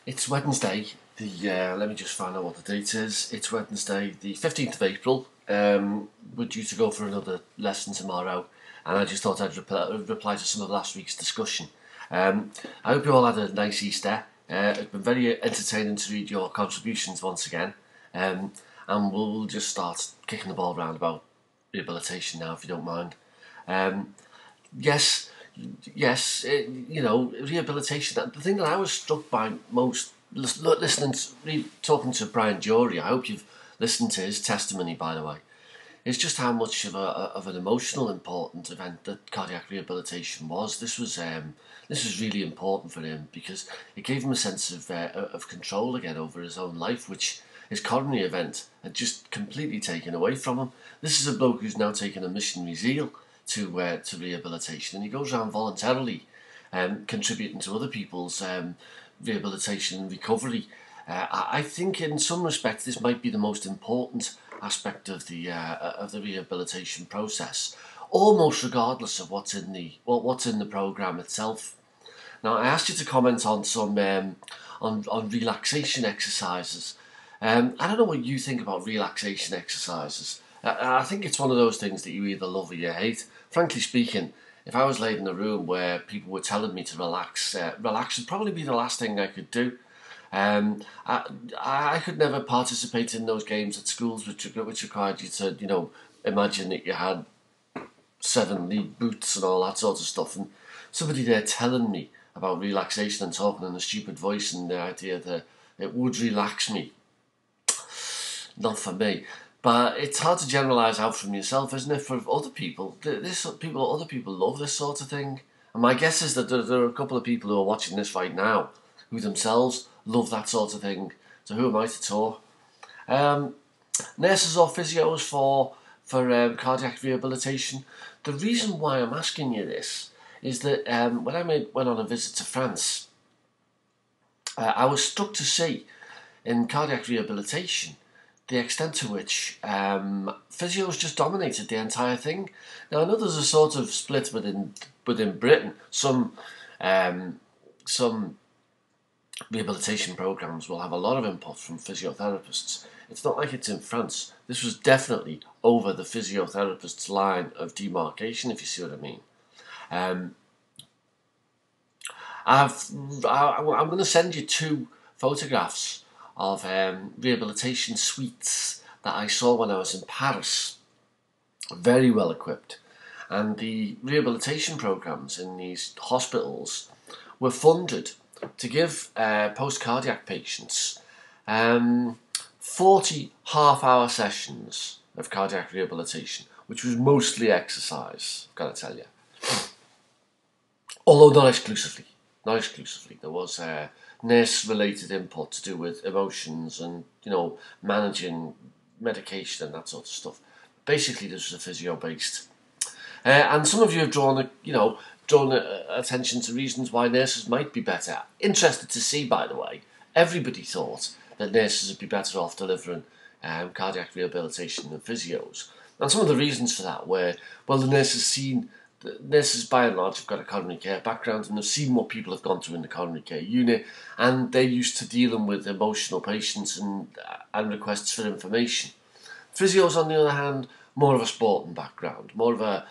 It's Wednesday. Let me just find out what the date is. It's Wednesday, the 15th of April. We're due to go for another lesson tomorrow, and I just thought I'd reply to some of last week's discussion. I hope you all had a nice Easter. It's been very entertaining to read your contributions once again, and we'll just start kicking the ball around about rehabilitation now, if you don't mind. Um, yes, yes, rehabilitation. The thing that I was struck by most, listening to, talking to Brian Jory, I hope you've listened to his testimony, by the way, is just how much of an emotional, important event that cardiac rehabilitation was. This was really important for him because it gave him a sense of control again over his own life, which his coronary event had just completely taken away from him. This is a bloke who's now taken a missionary zeal to rehabilitation, and he goes around voluntarily contributing to other people's rehabilitation and recovery. I think in some respects this might be the most important aspect of the rehabilitation process, almost regardless of what's in the program itself. Now, I asked you to comment on some on relaxation exercises. I don't know what you think about relaxation exercises. I think it's one of those things that you either love or you hate. Frankly speaking, if I was laid in a room where people were telling me to relax, relax would probably be the last thing I could do. I could never participate in those games at schools which required you to, imagine that you had 7 league boots and all that sort of stuff, and somebody there telling me about relaxation and talking in a stupid voice and the idea that it would relax me. Not for me. But it's hard to generalise out from yourself, isn't it? For other people, other people love this sort of thing. And my guess is that there are a couple of people who are watching this right now who themselves love that sort of thing. So who am I to talk? Nurses or physios for cardiac rehabilitation. The reason why I'm asking you this is that when I went on a visit to France, I was struck to see in cardiac rehabilitation the extent to which physios just dominated the entire thing. Now I know there's a sort of split within Britain. Some rehabilitation programs will have a lot of input from physiotherapists. It's not like it's in France. This was definitely over the physiotherapist's line of demarcation, if you see what I mean. I'm going to send you 2 photographs of rehabilitation suites that I saw when I was in Paris. Very well equipped. And the rehabilitation programs in these hospitals were funded to give post-cardiac patients 40 half-hour sessions of cardiac rehabilitation, which was mostly exercise, I've got to tell you. Although not exclusively. There was nurse-related input to do with emotions and, managing medication and that sort of stuff. Basically, this was a physio-based. And some of you have drawn attention to reasons why nurses might be better. Interested to see, by the way, everybody thought that nurses would be better off delivering cardiac rehabilitation than physios. And some of the reasons for that were, well, the nurses by and large have got a coronary care background and have seen what people have gone through in the coronary care unit, and they're used to dealing with emotional patients and requests for information. Physios, on the other hand, more of a sporting background, more of a,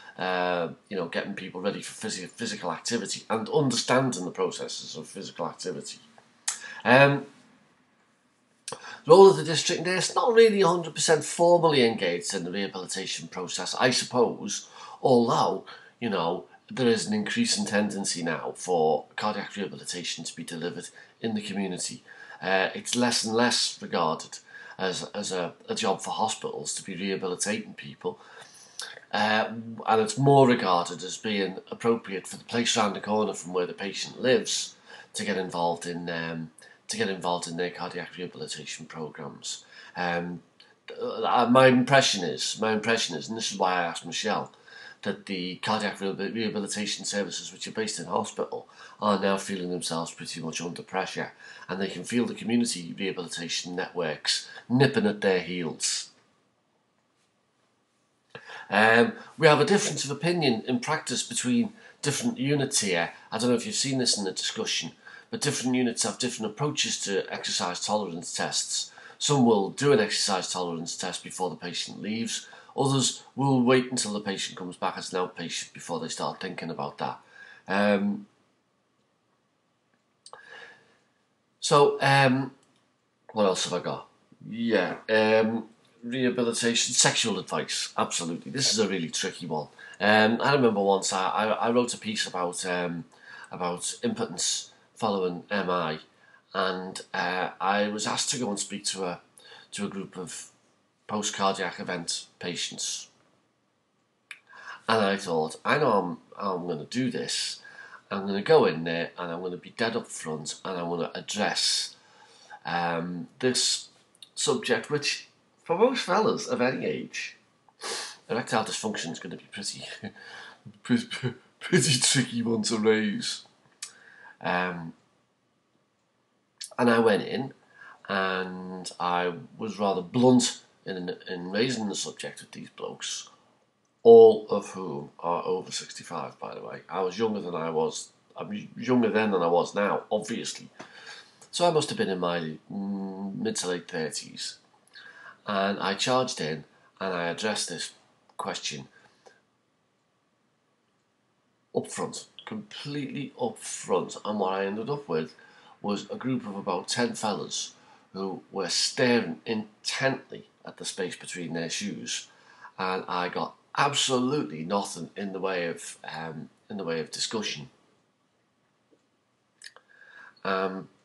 getting people ready for physical activity and understanding the processes of physical activity. Role of the district nurse, not really 100% formally engaged in the rehabilitation process, I suppose, although, there is an increasing tendency now for cardiac rehabilitation to be delivered in the community. It's less and less regarded as a job for hospitals to be rehabilitating people, and it's more regarded as being appropriate for the place around the corner from where the patient lives to get involved in their cardiac rehabilitation programs. My impression is, and this is why I asked Michelle, that the cardiac rehabilitation services which are based in hospital are now feeling themselves pretty much under pressure, and they can feel the community rehabilitation networks nipping at their heels. We have a difference of opinion in practice between different units here. I don't know if you've seen this in the discussion, but different units have different approaches to exercise tolerance tests. Some will do an exercise tolerance test before the patient leaves. Others will wait until the patient comes back as an outpatient before they start thinking about that. What else have I got? Yeah, rehabilitation, sexual advice. Absolutely, this is a really tricky one. I remember once I wrote a piece about impotence following MI, and I was asked to go and speak to a group of post-cardiac event patients. And I thought, I know I'm going to do this. I'm going to go in there and I'm going to be dead up front and I'm going to address this subject, which for most fellas of any age, erectile dysfunction is going to be pretty tricky one to raise. And I went in and I was rather blunt in raising the subject with these blokes, all of whom are over 65, by the way. I'm younger then than I was now, obviously. So I must have been in my mid to late 30s. And I charged in and I addressed this question up front, completely up front. And what I ended up with was a group of about 10 fellas who were staring intently at the space between their shoes. And I got absolutely nothing in the way of discussion.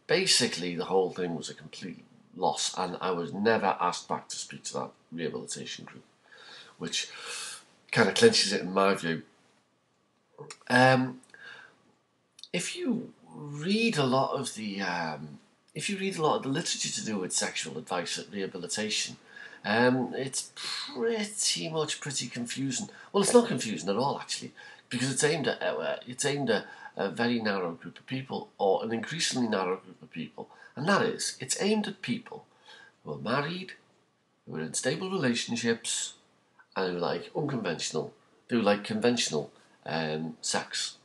Basically, the whole thing was a complete loss, and I was never asked back to speak to that rehabilitation group, which kind of clinches it in my view. If you read a lot of the literature to do with sexual advice at rehabilitation, it's pretty confusing. Well, it's not confusing at all, actually, because it's aimed at a very narrow group of people, or an increasingly narrow group of people, and that is, it's aimed at people who are married, who are in stable relationships, and who like conventional sex.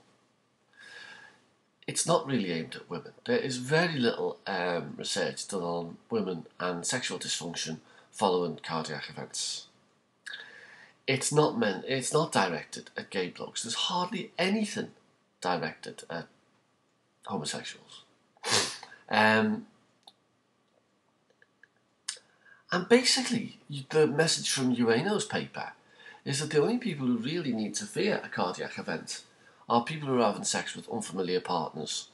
It's not really aimed at women. There is very little research done on women and sexual dysfunction following cardiac events. It's not directed at gay blokes. There's hardly anything directed at homosexuals. And basically, the message from Ueno's paper is that the only people who really need to fear a cardiac event are people who are having sex with unfamiliar partners.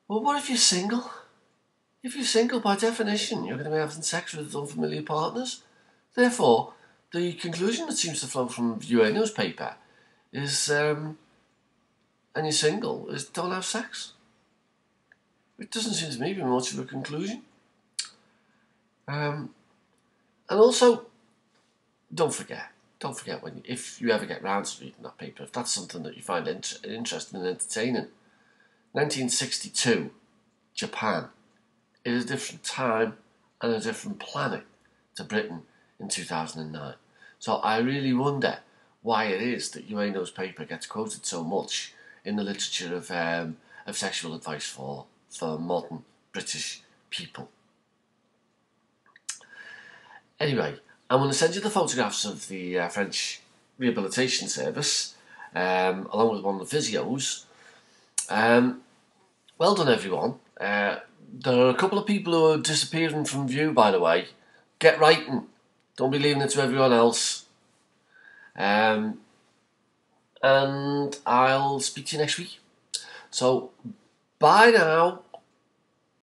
Well, what if you're single? If you're single, by definition, you're going to be having sex with unfamiliar partners. Therefore, the conclusion that seems to flow from Ueno's paper is, and you're single, is don't have sex. It doesn't seem to me to be much of a conclusion. And also, don't forget if you ever get round to reading that paper, if that's something that you find interesting and entertaining, 1962, Japan. It is a different time and a different planet to Britain in 2009. So I really wonder why it is that Ueno's paper gets quoted so much in the literature of sexual advice for modern British people. Anyway, I'm going to send you the photographs of the French rehabilitation service, along with one of the physios. Well done, everyone. There are a couple of people who are disappearing from view, by the way. Get writing. Don't be leaving it to everyone else. And I'll speak to you next week. So, bye now.